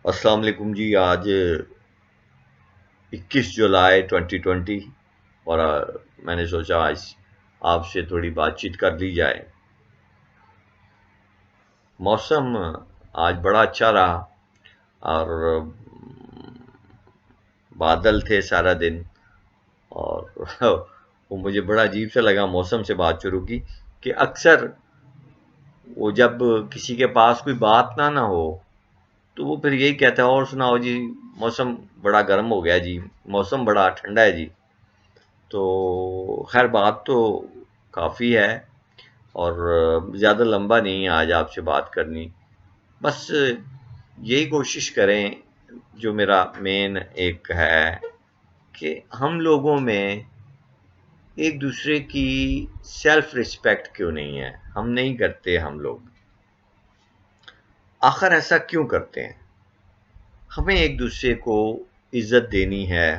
السلام علیکم جی. آج 21 جولائی 2020 اور میں نے سوچا آج آپ سے تھوڑی بات چیت کر لی جائے. موسم آج بڑا اچھا رہا اور بادل تھے سارا دن. اور وہ مجھے بڑا عجیب سے لگا موسم سے بات شروع کی کہ اکثر وہ جب کسی کے پاس کوئی بات نہ ہو تو وہ پھر یہی کہتا ہے اور سناؤ جی، موسم بڑا گرم ہو گیا جی، موسم بڑا ٹھنڈا ہے جی. تو خیر بات تو کافی ہے اور زیادہ لمبا نہیں آج آپ سے بات کرنی. بس یہی کوشش کریں، جو میرا مین ایک ہے کہ ہم لوگوں میں ایک دوسرے کی سیلف ریسپیکٹ کیوں نہیں ہے. ہم نہیں کرتے. ہم لوگ آخر ایسا کیوں کرتے ہیں؟ ہمیں ایک دوسرے کو عزت دینی ہے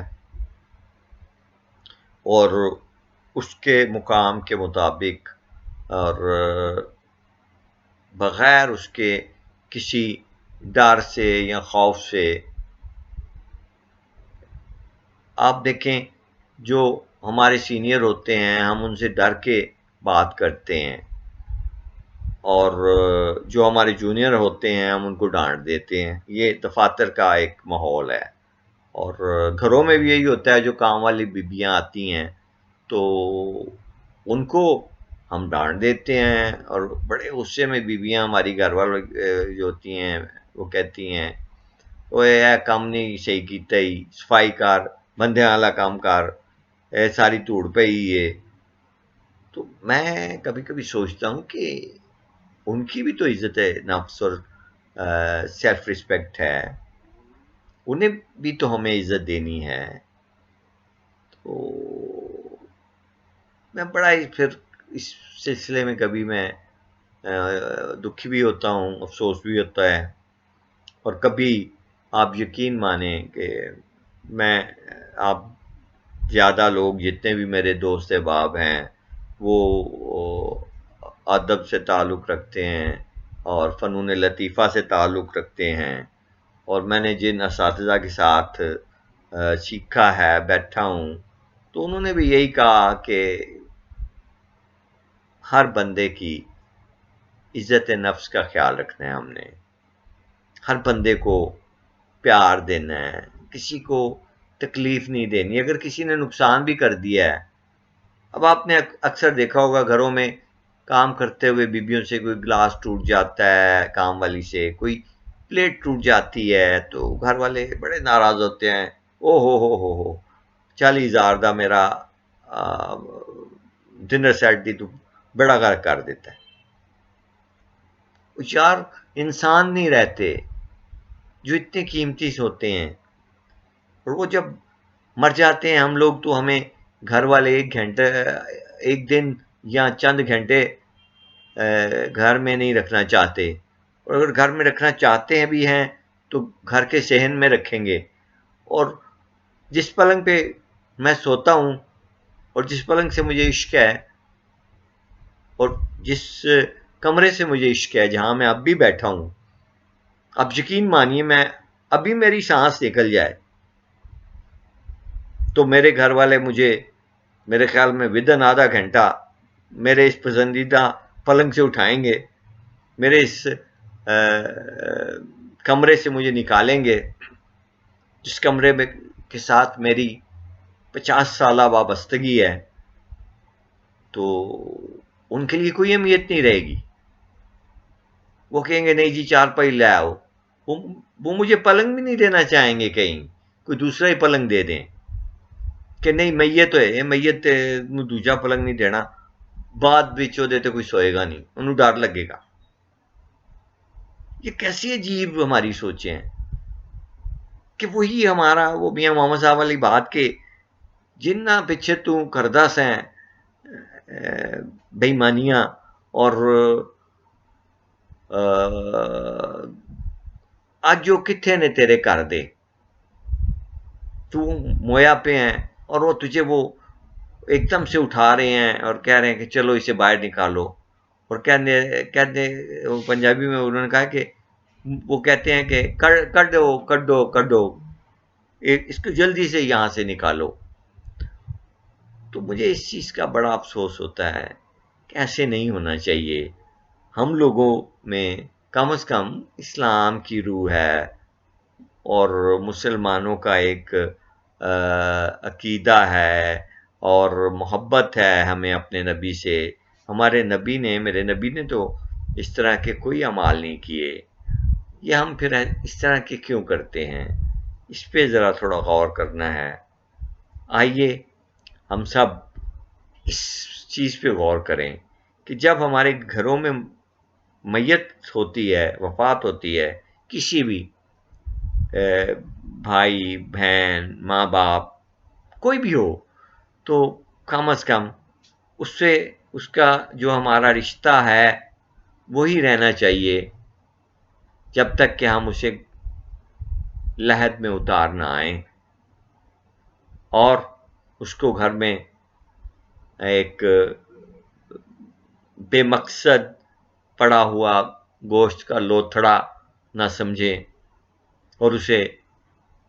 اور اس کے مقام کے مطابق اور بغیر اس کے کسی ڈر سے یا خوف سے. آپ دیکھیں جو ہمارے سینئر ہوتے ہیں ہم ان سے ڈر کے بات کرتے ہیں اور جو ہمارے جونیئر ہوتے ہیں ہم ان کو ڈانٹ دیتے ہیں. یہ دفاتر کا ایک ماحول ہے اور گھروں میں بھی یہی ہوتا ہے. جو کام والی بیبیاں آتی ہیں تو ان کو ہم ڈانٹ دیتے ہیں اور بڑے غصے میں بیویاں ہماری گھر والوں جو ہوتی ہیں وہ کہتی ہیں وہ کام نہیں صحیح کیتا ہی، صفائی کار، بندے والا کام کار، ساری توڑ پہ ہی ہے. تو میں کبھی کبھی سوچتا ہوں کہ ان کی بھی تو عزت ہے نفس اور سیلف ریسپیکٹ ہے، انہیں بھی تو ہمیں عزت دینی ہے. تو میں بڑا ہی پھر اس سلسلے میں کبھی میں دکھی بھی ہوتا ہوں، افسوس بھی ہوتا ہے. اور کبھی آپ یقین مانیں کہ میں آپ زیادہ لوگ جتنے بھی میرے دوست احباب ہیں وہ ادب سے تعلق رکھتے ہیں اور فنون لطیفہ سے تعلق رکھتے ہیں اور میں نے جن اساتذہ کے ساتھ سیکھا ہے، بیٹھا ہوں، تو انہوں نے بھی یہی کہا کہ ہر بندے کی عزت نفس کا خیال رکھنا ہے. ہم نے ہر بندے کو پیار دینا ہے، کسی کو تکلیف نہیں دینی. اگر کسی نے نقصان بھی کر دیا ہے، اب آپ نے اکثر دیکھا ہوگا گھروں میں کام کرتے ہوئے بیبیوں سے کوئی گلاس ٹوٹ جاتا ہے، کام والی سے کوئی پلیٹ ٹوٹ جاتی ہے تو گھر والے بڑے ناراض ہوتے ہیں. او ہو 40,000 دا میرا ڈنر سیٹ دی تو بڑا گھر کر دیتا ہے. یار انسان نہیں رہتے جو اتنے قیمتی ہوتے ہیں اور وہ جب مر جاتے ہیں ہم لوگ تو ہمیں گھر والے ایک دن یا چند گھنٹے گھر میں نہیں رکھنا چاہتے. اور اگر گھر میں رکھنا چاہتے ہیں بھی ہیں تو گھر کے صحن میں رکھیں گے. اور جس پلنگ پہ میں سوتا ہوں اور جس پلنگ سے مجھے عشق ہے اور جس کمرے سے مجھے عشق ہے جہاں میں اب بھی بیٹھا ہوں، اب یقین مانیے میں ابھی میری سانس نکل جائے تو میرے گھر والے مجھے میرے خیال میں ودن آدھا گھنٹہ میرے اس پسندیدہ پلنگ سے اٹھائیں گے، میرے اس کمرے سے مجھے نکالیں گے جس کمرے میں کے ساتھ میری 50 سالہ وابستگی ہے. تو ان کے لیے کوئی اہمیت نہیں رہے گی. وہ کہیں گے نہیں جی 4 پائی لے آؤ. وہ مجھے پلنگ بھی نہیں دینا چاہیں گے، کہیں کوئی دوسرا ہی پلنگ دے دیں کہ نہیں میت ہے یہ میت دوجا پلنگ نہیں دینا، بعد بچو دے تو کوئی سوئے گا نہیں، انہوں ڈر لگے گا. یہ کیسی عجیب ہماری سوچیں ہیں کہ وہی ہمارا وہ میاں محمد صاحب والی بات کہ جنہ پیچھے تو کردہ سیں بےمانیاں اور اج جو کتنے نے تیرے کر دے تو مویا پہ ہیں اور وہ تجھے وہ ایک دم سے اٹھا رہے ہیں اور کہہ رہے ہیں کہ چلو اسے باہر نکالو. اور کہتے پنجابی میں انہوں نے کہا کہ وہ کہتے ہیں کہ کر دو اس کو جلدی سے یہاں سے نکالو. تو مجھے اس چیز کا بڑا افسوس ہوتا ہے کہ ایسے نہیں ہونا چاہیے. ہم لوگوں میں کم از کم اسلام کی روح ہے اور مسلمانوں کا ایک عقیدہ ہے اور محبت ہے ہمیں اپنے نبی سے. ہمارے نبی نے میرے نبی نے تو اس طرح کے کوئی اعمال نہیں کیے. یہ ہم پھر اس طرح کے کیوں کرتے ہیں؟ اس پہ ذرا تھوڑا غور کرنا ہے. آئیے ہم سب اس چیز پہ غور کریں کہ جب ہمارے گھروں میں میت ہوتی ہے، وفات ہوتی ہے، کسی بھی بھائی بہن ماں باپ کوئی بھی ہو، تو کم از کم اس سے اس کا جو ہمارا رشتہ ہے وہی رہنا چاہیے جب تک کہ ہم اسے لحد میں اتار نہ آئیں اور اس کو گھر میں ایک بے مقصد پڑا ہوا گوشت کا لوتھڑا نہ سمجھیں اور اسے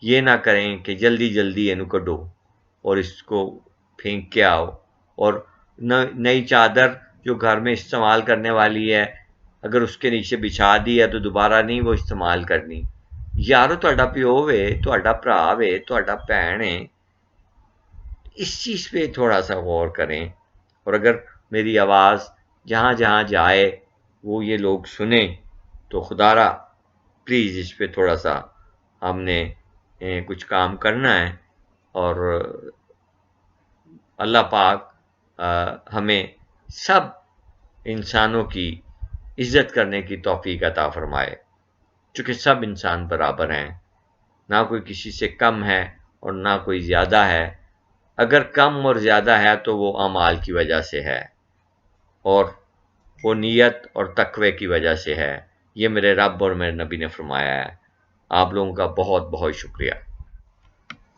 یہ نہ کریں کہ جلدی جلدی اینو کڈو اور اس کو پھینک کے آؤ. اور نئی چادر جو گھر میں استعمال کرنے والی ہے اگر اس کے نیچے بچھا دی ہے تو دوبارہ نہیں وہ استعمال کرنی. یارو تہاڈا پیو وے، تہاڈا بھرا وے، تہاڈا بھੈਣ ہے، اس چیز پہ تھوڑا سا غور کریں. اور اگر میری آواز جہاں جہاں جائے وہ یہ لوگ سنیں تو خدا را پلیز اس پہ تھوڑا سا ہم نے کچھ کام کرنا ہے اور اللہ پاک ہمیں سب انسانوں کی عزت کرنے کی توفیق عطا فرمائے، چونکہ سب انسان برابر ہیں، نہ کوئی کسی سے کم ہے اور نہ کوئی زیادہ ہے. اگر کم اور زیادہ ہے تو وہ اعمال کی وجہ سے ہے اور وہ نیت اور تقوی کی وجہ سے ہے. یہ میرے رب اور میرے نبی نے فرمایا ہے. آپ لوگوں کا بہت بہت شکریہ.